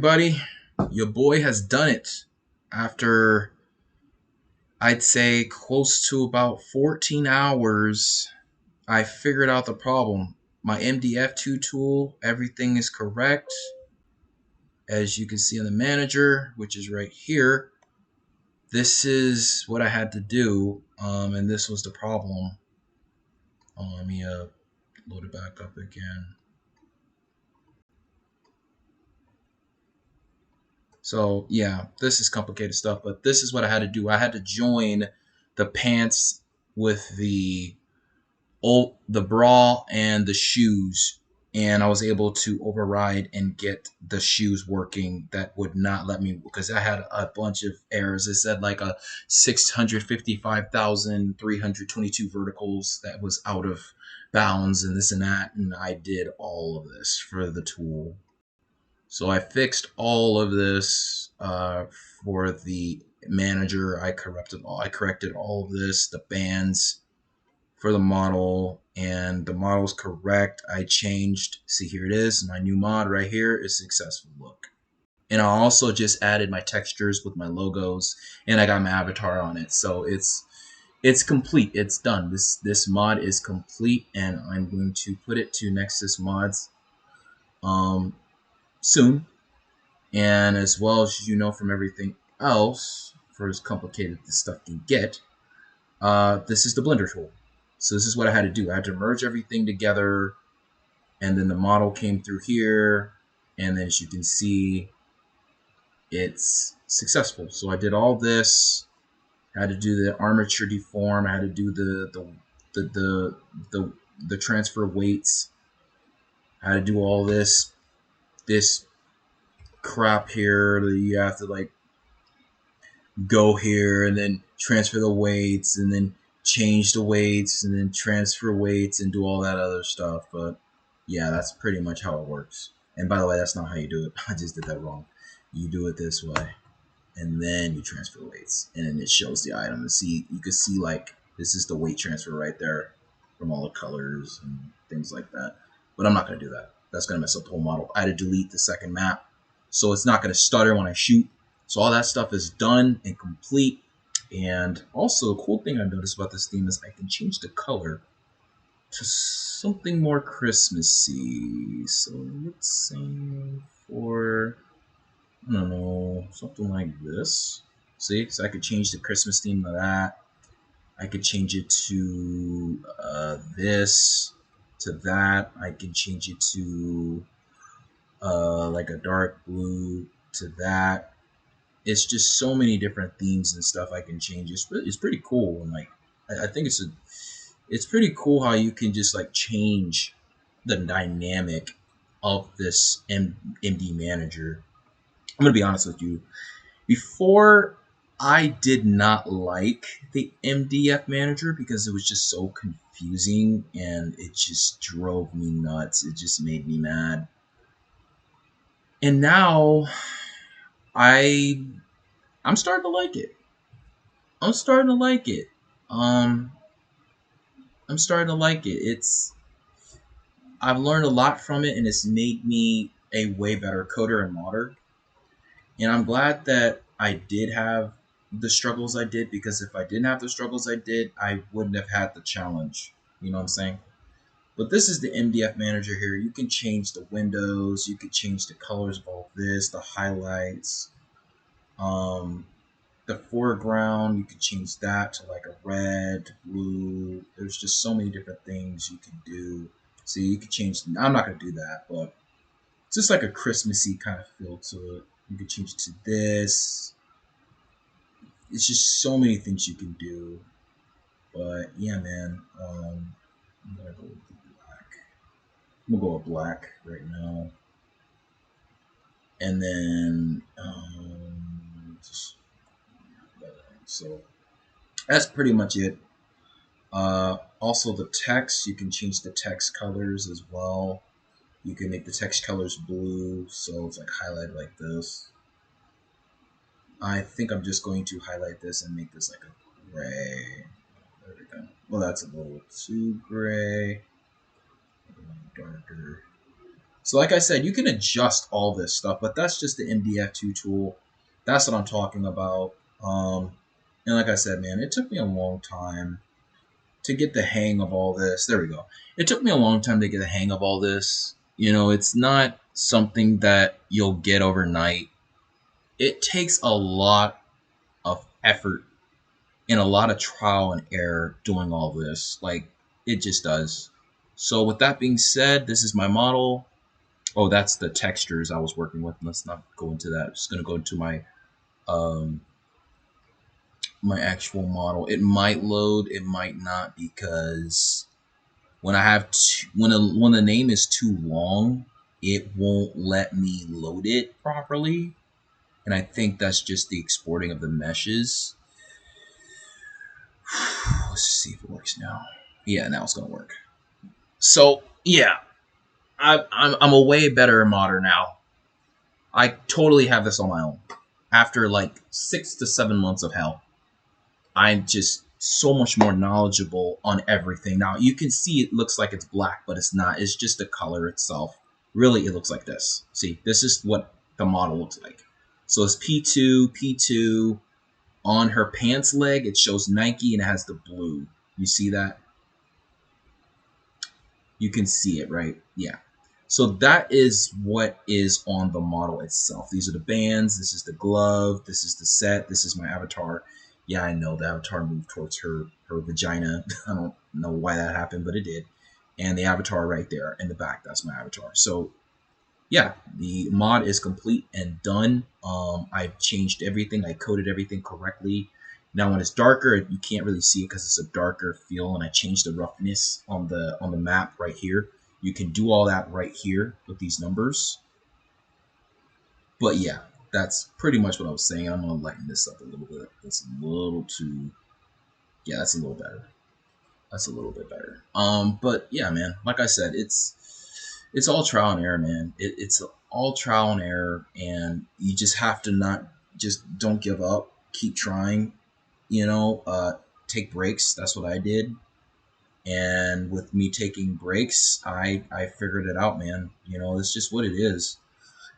Buddy, your boy has done it after I'd say close to about 14 hours. I figured out the problem. My MDF2 tool, everything is correct. As you can see on the manager, which is right here, this is what I had to do, and this was the problem. Let me load it back up again. So yeah, this is complicated stuff, but this is what I had to do. I had to join the pants with the bra and the shoes, and I was able to override and get the shoes working. That would not let me, because I had a bunch of errors. It said like a 655,322 verticals that was out of bounds and this and that, and I did all of this for the tool. So I fixed all of this for the manager. I corrected all of this, the bands for the model, and the model's correct. I changed. See, here it is. My new mod right here is successful. Look. And I also just added my textures with my logos, and I got my avatar on it. So it's complete. It's done. This mod is complete, and I'm going to put it to Nexus Mods soon. And as well as you know from everything else, for as complicated this stuff can get, this is the Blender tool. So this is what I had to do. I had to merge everything together, and then the model came through here, and then as you can see, it's successful. So I did all this. I had to do the armature deform. I had to do the transfer weights. I had to do all this crap here that you have to like go here and then transfer the weights and then change the weights and then transfer weights and do all that other stuff. But yeah, that's pretty much how it works. And by the way, that's not how you do it. I just did that wrong. You do it this way, and then you transfer weights, and then it shows the item. And see, you can see like this is the weight transfer right there from all the colors and things like that. But I'm not going to do that. That's going to mess up the whole model. I had to delete the second map, so it's not going to stutter when I shoot. So all that stuff is done and complete. And also, a cool thing I've noticed about this theme is I can change the color to something more Christmassy. So let's say for, I don't know, something like this. See, so I could change the Christmas theme to that. I could change it to this, to that. I can change it to like a dark blue, to that. It's just so many different themes and stuff I can change. It's pretty cool, and like I think it's pretty cool how you can just like change the dynamic of this MD manager. I'm gonna be honest with you. Before, I did not like the MDF manager because it was just so confusing and it just drove me nuts. It just made me mad. And now I I'm starting to like it. I'm starting to like it. Um, I'm starting to like it. I've learned a lot from it, and it's made me a way better coder and modder. And I'm glad that I did have the struggles I did, because if I didn't have the struggles I did, I wouldn't have had the challenge. You know what I'm saying? But this is the MDF manager here. You can change the windows. You can change the colors of all this, the highlights. Um, the foreground, you can change that to like a red, blue. There's just so many different things you can do. So you can change, I'm not going to do that, but it's just like a Christmassy kind of feel to it. You can change it to this. It's just so many things you can do. But yeah, man, I'm going to go with black. I'm going to go with black right now. And then, so that's pretty much it. Also, the text, you can change the text colors as well. You can make the text colors blue, so it's like highlighted like this. I think I'm just going to highlight this and make this like a gray. There we go. Well, that's a little too gray. A little darker. So like I said, you can adjust all this stuff, but that's just the MDF2 tool. That's what I'm talking about. And like I said, man, it took me a long time to get the hang of all this. There we go. It took me a long time to get the hang of all this. You know, it's not something that you'll get overnight. It takes a lot of effort and a lot of trial and error doing all this. Like, it just does. So with that being said, this is my model. Oh, that's the textures I was working with. Let's not go into that. I'm just gonna go into my my actual model. It might load, it might not, because when I have when the name is too long, it won't let me load it properly. And I think that's just the exporting of the meshes. Let's see if it works now. Yeah, now it's gonna work. So yeah, I'm a way better modder now. I totally have this on my own. After like 6 to 7 months of hell, I'm just so much more knowledgeable on everything. Now you can see it looks like it's black, but it's not. It's just the color itself. Really, it looks like this. See, this is what the model looks like. So it's P2. On her pants leg, it shows Nike and it has the blue. You see that? You can see it, right? Yeah. So that is what is on the model itself. These are the bands. This is the glove. This is the set. This is my avatar. Yeah, I know the avatar moved towards her vagina. I don't know why that happened, but it did. And the avatar right there in the back, that's my avatar. So yeah, the mod is complete and done. I've changed everything. I coded everything correctly. Now when it's darker, you can't really see it because it's a darker feel, and I changed the roughness on the map right here. You can do all that right here with these numbers. But yeah, that's pretty much what I was saying. I'm gonna lighten this up a little bit. It's a little too, yeah, that's a little better. That's a little bit better. But yeah, man, like I said, it's all trial and error, man. It's all trial and error, and you just have to not just don't give up. Keep trying. You know, take breaks. That's what I did. And with me taking breaks, I figured it out, man. You know, it's just what it is.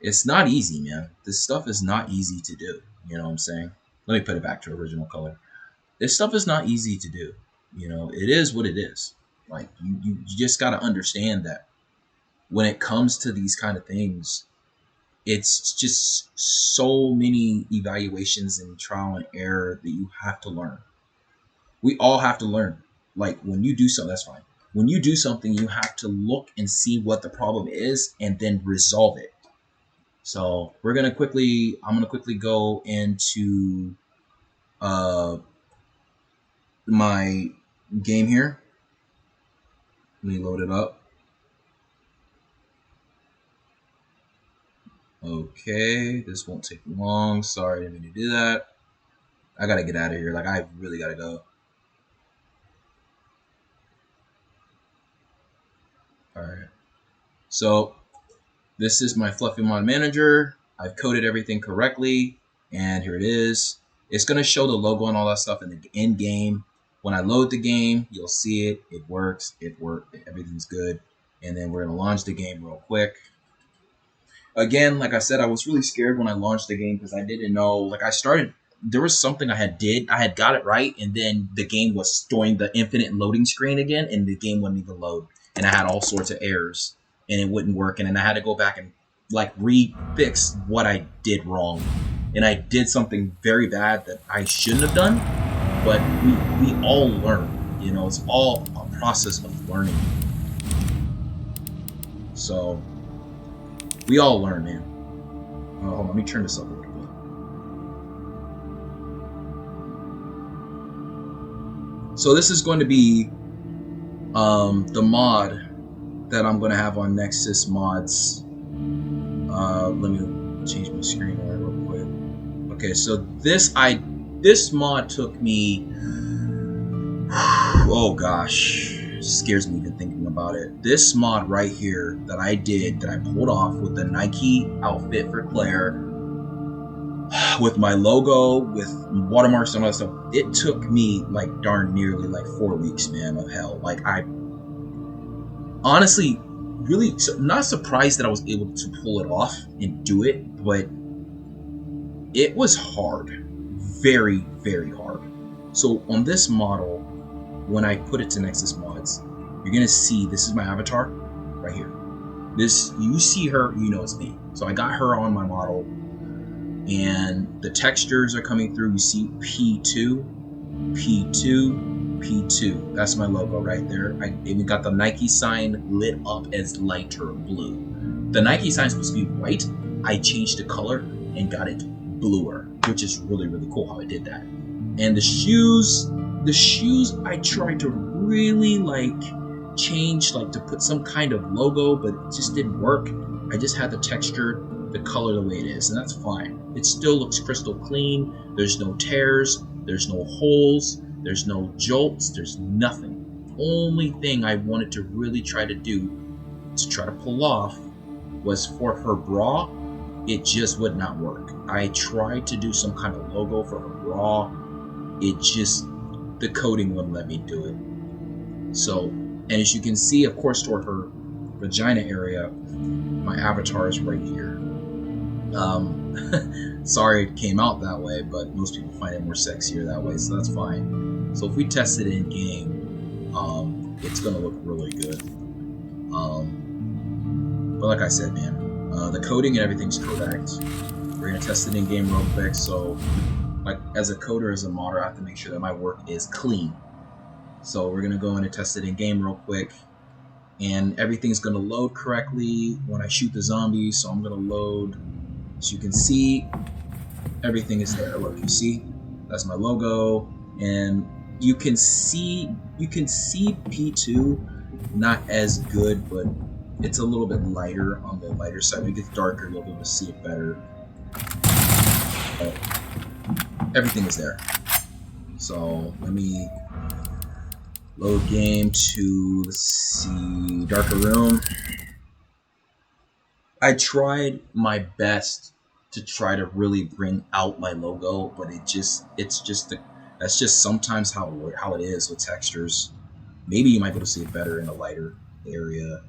It's not easy, man. This stuff is not easy to do. You know what I'm saying? Let me put it back to original color. This stuff is not easy to do. You know, it is what it is. Like, you just got to understand that when it comes to these kind of things, it's just so many evaluations and trial and error that you have to learn. We all have to learn. Like, when you do something, that's fine. When you do something, you have to look and see what the problem is and then resolve it. So I'm gonna quickly go into my game here. Let me load it up. Okay, this won't take long. Sorry, I didn't mean to do that. I gotta get out of here. Like, I really gotta go. Alright. So this is my Fluffy Mod Manager. I've coded everything correctly, and here it is. It's gonna show the logo and all that stuff in the end game. When I load the game, you'll see it. It works. It worked. Everything's good. And then we're gonna launch the game real quick. Again, like I said, I was really scared when I launched the game because I didn't know. Like, there was something I had got it right, and then the game was doing the infinite loading screen again, and the game wouldn't even load, and I had all sorts of errors, and it wouldn't work, and then I had to go back and like re-fix what I did wrong, and I did something very bad that I shouldn't have done, but we all learn, you know. It's all a process of learning. So we all learn, man. Oh, hold on, let me turn this up a little bit. So this is going to be the mod that I'm going to have on Nexus Mods. Let me change my screen real quick. Okay, so this mod took me, oh gosh, scares me even thinking about it. This mod right here that I pulled off with the Nike outfit for Claire, with my logo, with watermarks and all that stuff, it took me like darn nearly like 4 weeks, man, of hell. Like, I honestly, really not surprised that I was able to pull it off and do it, but it was hard. Very, very hard. So on this model, when I put it to Nexus Mods, you're gonna see this is my avatar right here. This, you see her, you know it's me. So I got her on my model, and the textures are coming through. You see P2, P2, P2. That's my logo right there. I even got the Nike sign lit up as lighter blue. The Nike sign is supposed to be white. I changed the color and got it bluer, which is really, really cool how I did that. And the shoes I tried to really like change, like to put some kind of logo, but it just didn't work. I just had the texture, the color the way it is, and that's fine. It still looks crystal clean. There's no tears, there's no holes, there's no jolts, there's nothing. The only thing I wanted to really try to do to try to pull off was for her bra. It just would not work. I tried to do some kind of logo for her bra. It just, the coding wouldn't let me do it. So, and as you can see, of course, toward her vagina area, my avatar is right here. Sorry it came out that way, but most people find it more sexier that way, so that's fine. So if we test it in game, it's gonna look really good. But like I said, man, the coding and everything's correct. We're gonna test it in game real quick. So, like as a coder, as a modder, I have to make sure that my work is clean. So we're gonna go in and test it in game real quick, and everything's gonna load correctly when I shoot the zombies. So I'm gonna load. As you can see, everything is there. Look, you see, that's my logo, and you can see P2 not as good, but it's a little bit lighter on the lighter side. When it gets darker, you'll be able to see it better. But everything is there. So let me load game to, let's see, darker room. I tried my best to try to really bring out my logo, but that's just sometimes how it is with textures. Maybe you might be able to see it better in a lighter area.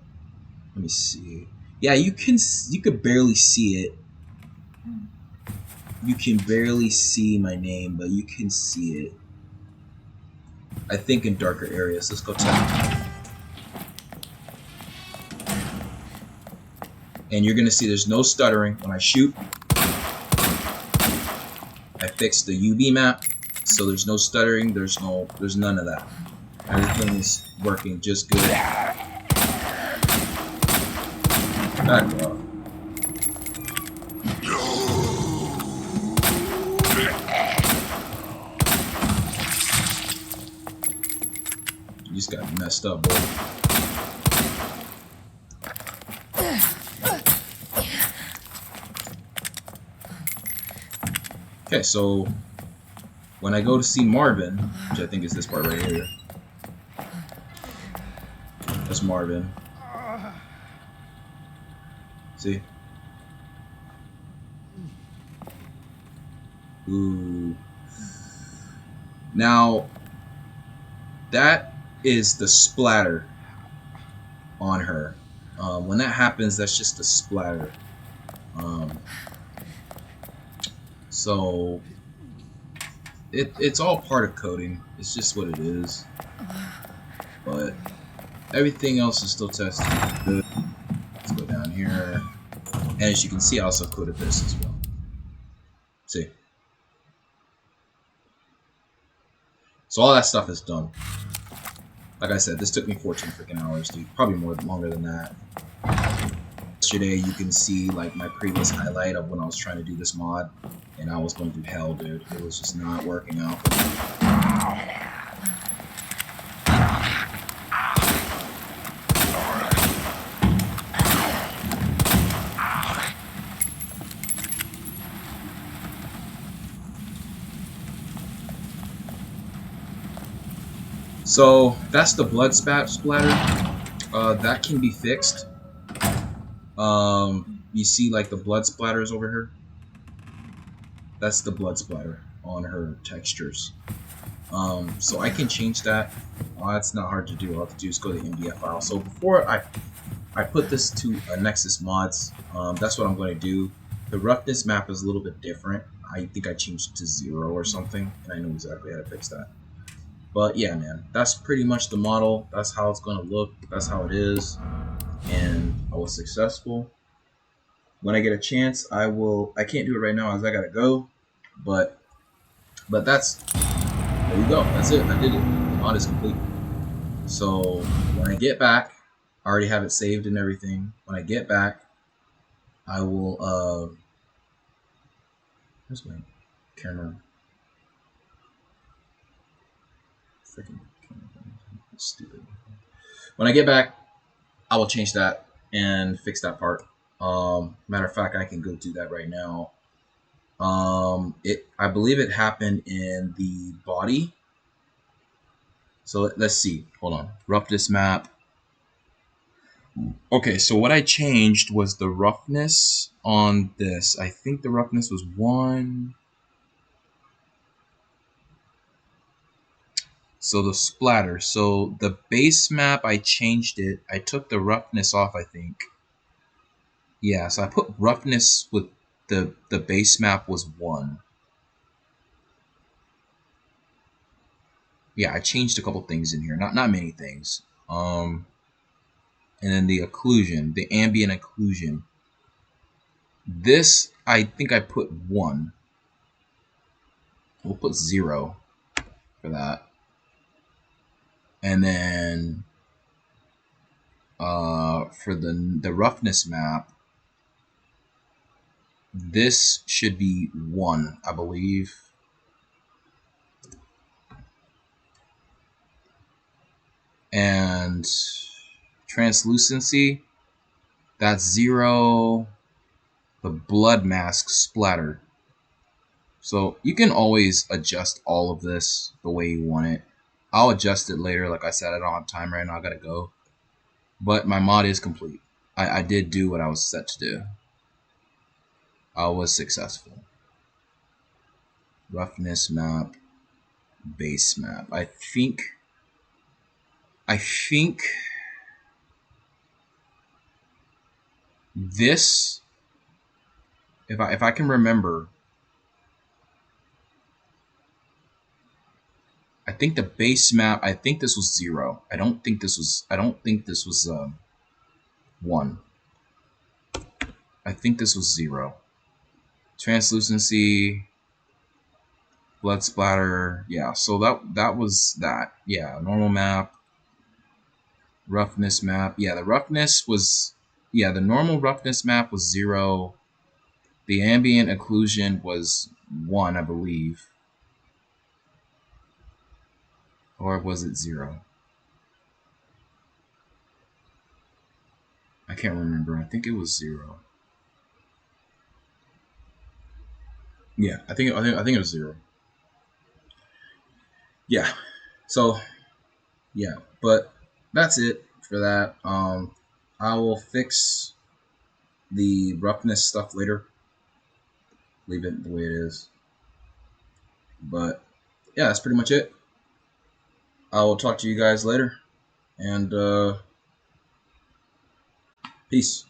Let me see. Yeah, you could barely see it. You can barely see my name, but you can see it. I think in darker areas. Let's go test. And you're gonna see there's no stuttering when I shoot. I fixed the UV map, so there's no stuttering. There's none of that. Everything is working just good. Back off. You just got messed up, boy. Okay, so when I go to see Marvin, which I think is this part right here. That's Marvin. See? Ooh. Now, that is the splatter on her. When that happens, that's just a splatter. So it's all part of coding. It's just what it is. But everything else is still tested good. Let's go down here. And as you can see, I also coded this as well. See? So all that stuff is done. Like I said, this took me 14 freaking hours, dude. Probably longer than that. Yesterday, you can see like my previous highlight of when I was trying to do this mod, and I was going through hell, dude. It was just not working out. So that's the blood splatter. That can be fixed. You see like the blood splatters over here? That's the blood splatter on her textures. So I can change that. That's not hard to do. All I have to do is go to the MDF file. So before I put this to Nexus Mods, that's what I'm going to do. The roughness map is a little bit different. I think I changed it to 0 or something, and I know exactly how to fix that. But yeah, man, that's pretty much the model. That's how it's going to look. That's how it is. And I was successful. When I get a chance, I will. I can't do it right now as I gotta go, but that's, there you go. That's it. I did it. The mod is complete. So when I get back, I already have it saved and everything. When I get back, I will. Where's my camera? Freaking camera. Stupid. When I get back, I will change that and fix that part. Matter of fact, I can go do that right now. I believe it happened in the body. So let's see. Hold on. Roughness map. Okay, so what I changed was the roughness on this. I think the roughness was 1. So the splatter. So the base map, I changed it. I took the roughness off, I think. Yeah, so I put roughness with the base map was 1. Yeah, I changed a couple things in here. Not many things. And then the occlusion, the ambient occlusion. This, I think I put 1. We'll put 0 for that. And then for the roughness map, this should be 1, I believe. And translucency, that's 0. The blood mask splatter. So you can always adjust all of this the way you want it. I'll adjust it later. Like I said, I don't have time right now. I gotta go. But my mod is complete. I did do what I was set to do. I was successful. Roughness map, base map. I think this, if I can remember, I think the base map, I think this was 0. I don't think this was 1. I think this was 0. Translucency, blood splatter, yeah. So that was that. Yeah, normal map, roughness map. Yeah, the roughness was, yeah, the normal roughness map was 0. The ambient occlusion was 1, I believe. Or was it 0? I can't remember. I think it was 0. Yeah, I think it was 0. Yeah. So yeah, but that's it for that. I will fix the roughness stuff later. Leave it the way it is. But yeah, that's pretty much it. I will talk to you guys later, and peace.